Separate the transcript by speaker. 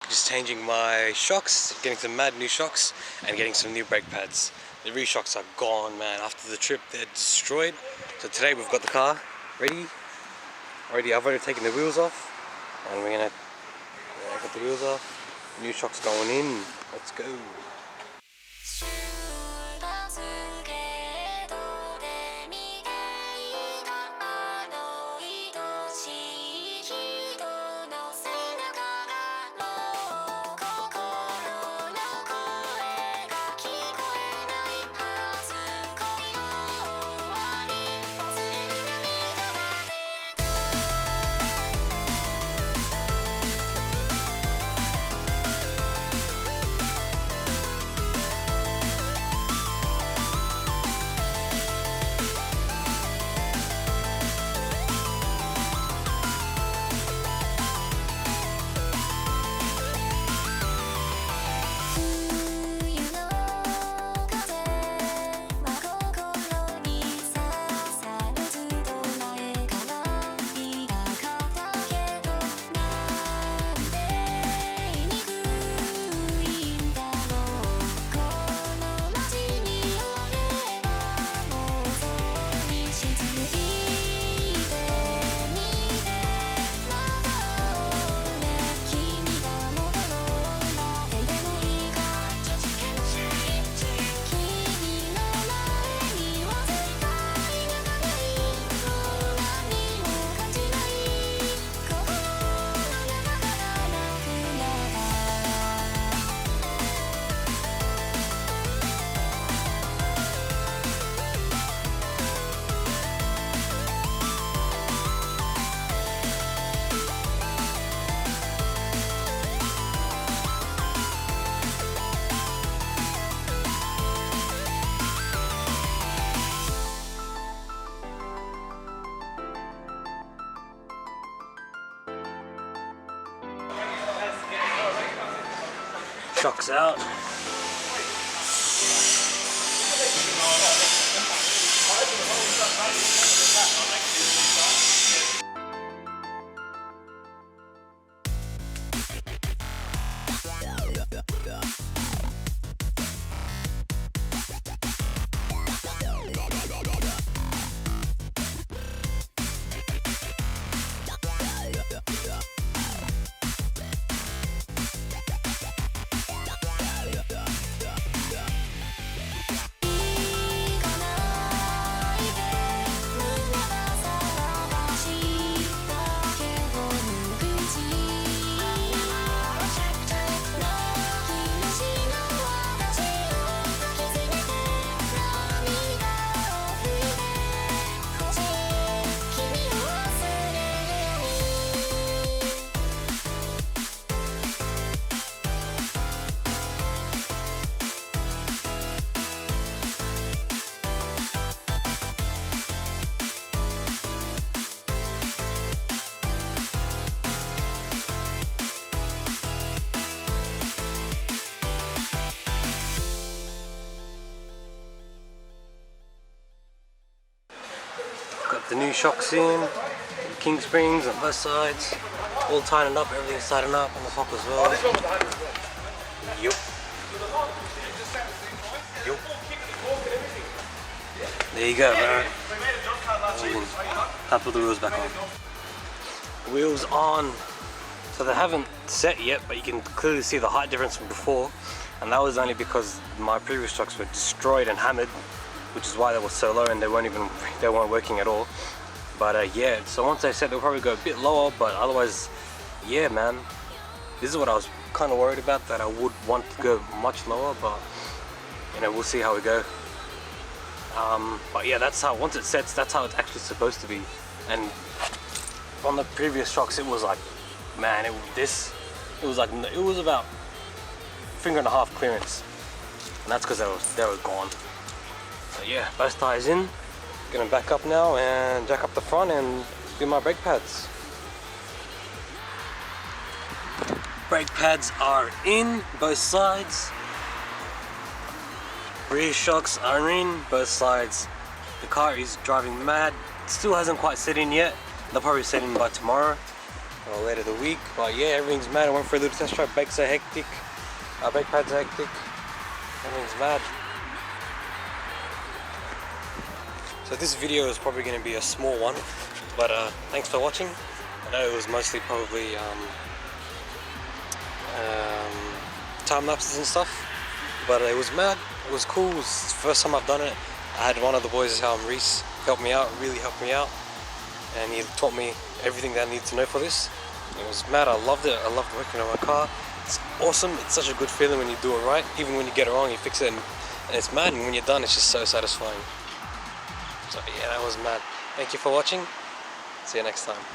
Speaker 1: Just changing my shocks, getting some mad new shocks, and getting some new brake pads. The rear shocks are gone, man. After the trip, they're destroyed. So today we've got the car ready. I've already taken the wheels off, and we're gonna get the wheels off. New shocks going in. Let's go. Shocks out. Got the new shocks in, king springs on both sides, all tightened up, everything's tightened up on the top as well. Yup. Yup. There you go, bro. So you can put the wheels back on. Wheels on. So they haven't set yet, but you can clearly see the height difference from before, and that was only because my previous shocks were destroyed and hammered, which is why they were so low and they weren't working at all. But yeah, so once they set, they'll probably go a bit lower, but otherwise, yeah, man, this is what I was kind of worried about, that I would want to go much lower, but you know, we'll see how we go. But yeah, that's how, once it sets, that's how it's actually supposed to be. And on the previous shocks, it was like, man, it was about finger and a half clearance, and that's because they were gone. So yeah, both tires in. Gonna back up now and jack up the front and do my brake pads. Brake pads are in both sides. Rear shocks are in both sides. The car is driving mad. Still hasn't quite set in yet. They'll probably set in by tomorrow. or later the week. But yeah, everything's mad. I went for a little test drive. Brakes are hectic. Brake pads are hectic. Everything's mad. So this video is probably going to be a small one, but thanks for watching. I know it was mostly probably time lapses and stuff, but it was mad. It was cool. It was the first time I've done it. I had one of the boys, Reese, help me out, really helped me out, and he taught me everything that I needed to know for this. It was mad. I loved it. I loved working on my car. It's awesome. It's such a good feeling when you do it right. Even when you get it wrong, you fix it, and it's mad. And when you're done, it's just so satisfying. So yeah, that was mad. Thank you for watching. See you next time.